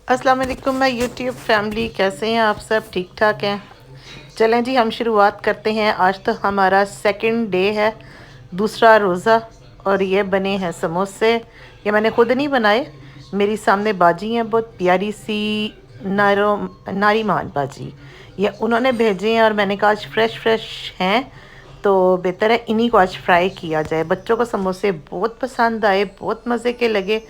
अस्सलाम वालेकुम मैं यूट्यूब फैमिली, कैसे हैं आप सब? ठीक ठाक हैं? चलें जी, हम शुरुआत करते हैं। आज तो हमारा सेकंड डे है, दूसरा रोज़ा। और ये बने हैं समोसे। ये मैंने खुद नहीं बनाए, मेरी सामने बाजी हैं, बहुत प्यारी सी नारीमान बाजी। ये उन्होंने भेजे हैं और मैंने कहा आज फ्रेश फ्रेश हैं तो बेहतर है इन्हीं को आज फ्राई किया जाए। बच्चों को समोसे बहुत पसंद आए, बहुत मज़े के लगे।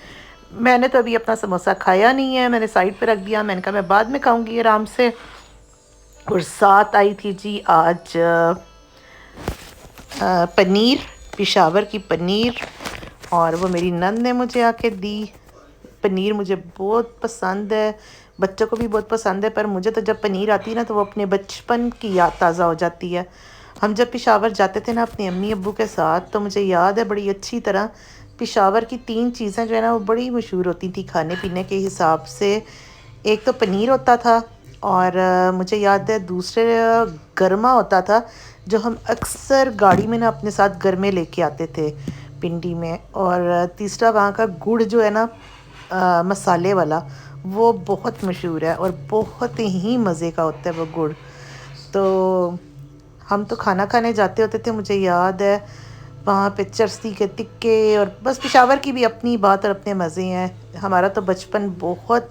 मैंने तो अभी अपना समोसा खाया नहीं है, मैंने साइड पे रख दिया। मैंने कहा मैं बाद में खाऊंगी आराम से। और साथ आई थी जी आज पनीर, पिशावर की पनीर। और वो मेरी नंद ने मुझे आके दी। पनीर मुझे बहुत पसंद है, बच्चों को भी बहुत पसंद है। पर मुझे तो जब पनीर आती है ना तो वो अपने बचपन की याद ताज़ा हो जाती है। हम जब पेशावर जाते थे ना अपने अम्मी अब्बू के साथ, तो मुझे याद है बड़ी अच्छी तरह पेशावर की 3 चीज़ें जो है ना वो बड़ी मशहूर होती थी खाने पीने के हिसाब से। एक तो पनीर होता था, और मुझे याद है दूसरे गरमा होता था, जो हम अक्सर गाड़ी में ना अपने साथ घर में लेके आते थे पिंडी में। और तीसरा वहाँ का गुड़ जो है ना मसाले वाला, वो बहुत मशहूर है और बहुत ही मज़े का होता है वो गुड़। तो हम तो खाना खाने जाते होते थे, मुझे याद है वहाँ पे चरसी के टिक्के। और बस पेशावर की भी अपनी बात और अपने मज़े हैं। हमारा तो बचपन बहुत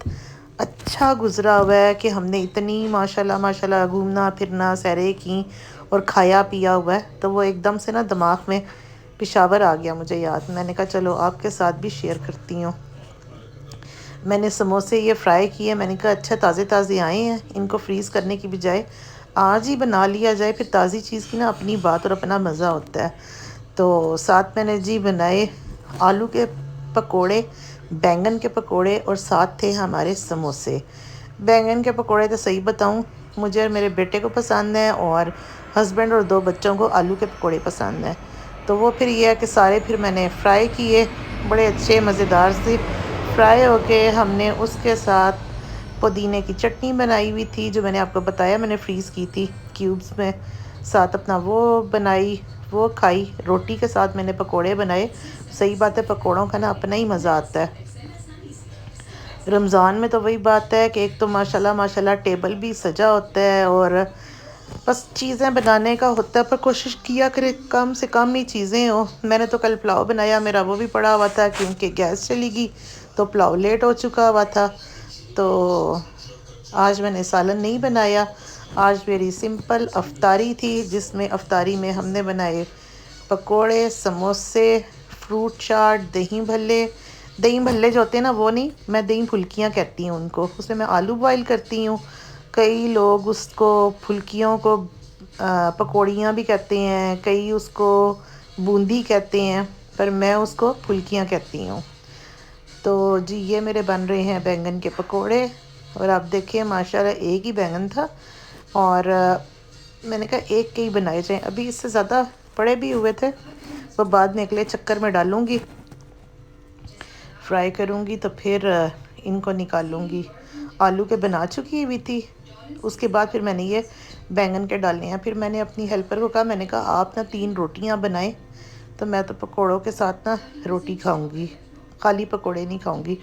अच्छा गुजरा हुआ है कि हमने इतनी माशाल्लाह माशाल्लाह घूमना फिरना सैरें की और खाया पिया हुआ है। तो वो एकदम से ना दिमाग में पेशावर आ गया मुझे याद। मैंने कहा चलो आपके साथ भी शेयर करती हूँ। मैंने समोसे ये फ्राई किए। मैंने कहा अच्छा ताज़े ताज़े आए हैं, इनको फ्रीज़ करने की बजाय आज ही बना लिया जाए। फिर ताज़ी चीज़ की ना अपनी बात और अपना मज़ा होता है। तो साथ मैंने जी बनाए आलू के पकोड़े, बैंगन के पकोड़े, और साथ थे हमारे समोसे। बैंगन के पकोड़े तो सही बताऊं, मुझे और मेरे बेटे को पसंद है, और हस्बैंड और 2 बच्चों को आलू के पकोड़े पसंद हैं। तो वो फिर ये है कि सारे फिर मैंने फ्राई किए, बड़े अच्छे मज़ेदार से फ्राई हो के। हमने उसके साथ पुदीने की चटनी बनाई हुई थी, जो मैंने आपको बताया मैंने फ्रीज़ की थी क्यूब्स में। साथ अपना वो बनाई, वो खाई। रोटी के साथ मैंने पकोड़े बनाए। सही बात है, पकोड़ों का ना अपना ही मज़ा आता है। रमज़ान में तो वही बात है कि एक तो माशाल्लाह माशाल्लाह टेबल भी सजा होता है, और बस चीज़ें बनाने का होता है, पर कोशिश किया करे कम से कम ही चीज़ें हो। मैंने तो कल पुलाव बनाया, मेरा वो भी पड़ा हुआ था क्योंकि गैस चली गई तो पुलाव लेट हो चुका हुआ था। तो आज मैंने सालन नहीं बनाया। आज मेरी सिंपल अफ्तारी थी, जिसमें अफ्तारी में हमने बनाए पकोड़े, समोसे, फ्रूट चाट, दही भल्ले। दही भल्ले जो होते हैं ना वो नहीं, मैं दही फुल्कियाँ कहती हूँ उनको। उसमें मैं आलू बॉईल करती हूँ। कई लोग उसको फुल्कियों को पकौड़ियाँ भी कहते हैं, कई उसको बूंदी कहते हैं, पर मैं उसको फुल्कियाँ कहती हूँ। तो जी ये मेरे बन रहे हैं बैंगन के पकोड़े। और आप देखिए माशाल्लाह एक ही बैंगन था, और मैंने कहा एक के ही बनाए जाएं। अभी इससे ज़्यादा पड़े भी हुए थे, वो बाद में अगले चक्कर में डालूँगी, फ्राई करूँगी तो फिर इनको निकालूँगी। आलू के बना चुकी हुई थी, उसके बाद फिर मैंने ये बैंगन के डालने हैं। फिर मैंने अपनी हेल्पर को कहा, मैंने कहा आप ना 3 रोटियां बनाएं, तो मैं तो पकोड़ों के साथ ना रोटी खाऊंगी, खाली पकोड़े नहीं खाऊंगी,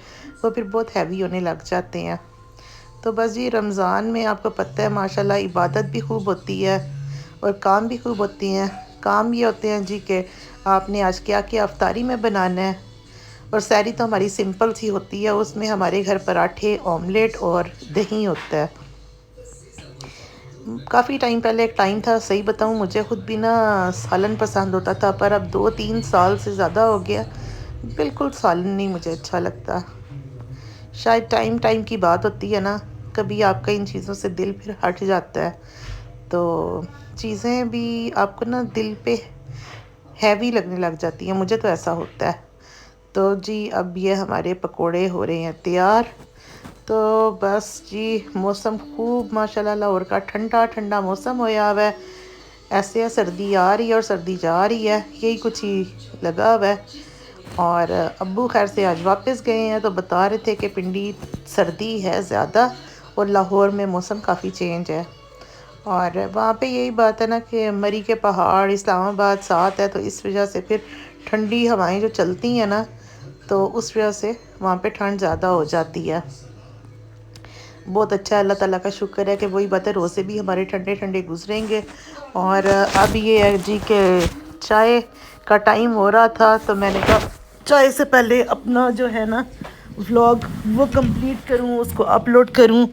वो फिर बहुत हैवी होने लग जाते हैं। तो बस जी रमज़ान में आपको पता है माशाल्लाह इबादत भी खूब होती है और काम भी खूब होती हैं। काम ये होते हैं जी कि आपने आज क्या क्या अफ्तारी में बनाना है। और सैरी तो हमारी सिंपल सी होती है, उसमें हमारे घर पराठे, ऑमलेट और दही होता है। काफ़ी टाइम पहले एक टाइम था, सही बताऊं मुझे खुद भी ना सालन पसंद होता था, पर अब 2-3 साल से ज़्यादा हो गया बिल्कुल सालन नहीं मुझे अच्छा लगता। शायद टाइम टाइम की बात होती है ना, कभी आपका इन चीज़ों से दिल फिर हट जाता है, तो चीज़ें भी आपको ना दिल पे हैवी लगने लग जाती हैं। मुझे तो ऐसा होता है। तो जी अब ये हमारे पकोड़े हो रहे हैं तैयार। तो बस जी मौसम खूब माशाल्लाह लाहौर का ठंडा ठंडा मौसम होया हुआ है। ऐसे है सर्दी आ रही है और सर्दी जा रही है, यही कुछ ही लगा हुआ है। और अब्बू खैर से आज वापस गए हैं, तो बता रहे थे कि पिंडी सर्दी है ज़्यादा और लाहौर में मौसम काफ़ी चेंज है। और वहाँ पे यही बात है ना कि मरी के पहाड़ इस्लामाबाद साथ है, तो इस वजह से फिर ठंडी हवाएं जो चलती हैं ना, तो उस वजह से वहाँ पे ठंड ज़्यादा हो जाती है। बहुत अच्छा है, अल्लाह ताला का शुक्र है कि वही बात है, रोज़े भी हमारे ठंडे ठंडे गुजरेंगे। और अब ये है जी कि चाय का टाइम हो रहा था, तो मैंने कहा चाय से पहले अपना जो है ना व्लॉग वो कंप्लीट करूँ, उसको अपलोड करूँ।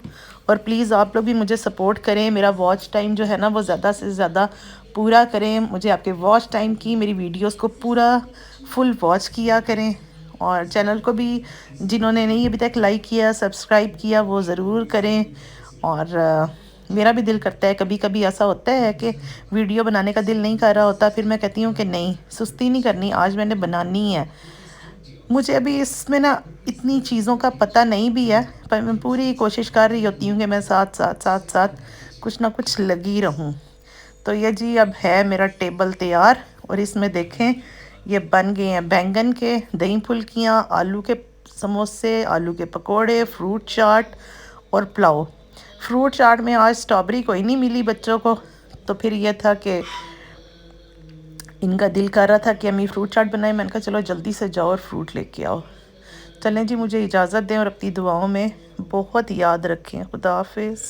और प्लीज़ आप लोग भी मुझे सपोर्ट करें, मेरा वॉच टाइम जो है ना वो ज़्यादा से ज़्यादा पूरा करें। मुझे आपके वॉच टाइम की मेरी वीडियोस को पूरा फुल वॉच किया करें। और चैनल को भी जिन्होंने नहीं अभी तक लाइक किया, सब्सक्राइब किया, वो ज़रूर करें। और मेरा भी दिल करता है, कभी कभी ऐसा होता है कि वीडियो बनाने का दिल नहीं कर रहा होता, फिर मैं कहती हूँ कि नहीं, सुस्ती नहीं करनी, आज मैंने बनानी है। मुझे अभी इसमें ना इतनी चीज़ों का पता नहीं भी है, पर मैं पूरी कोशिश कर रही होती हूँ कि मैं साथ साथ कुछ ना कुछ लगी रहूँ। तो ये जी अब है मेरा टेबल तैयार। और इसमें देखें ये बन गए हैं बैंगन के दही फुल्कियाँ, आलू के समोसे, आलू के पकोड़े, फ्रूट चाट और पुलाव। फ्रूट चाट में आज स्ट्रॉबेरी कोई नहीं मिली बच्चों को, तो फिर यह था कि इनका दिल कर रहा था कि अम्मी फ्रूट चाट बनाए। मैंने कहा चलो जल्दी से जाओ और फ्रूट लेके आओ। चलें जी, मुझे इजाज़त दें और अपनी दुआओं में बहुत याद रखें। खुदा हाफिज़।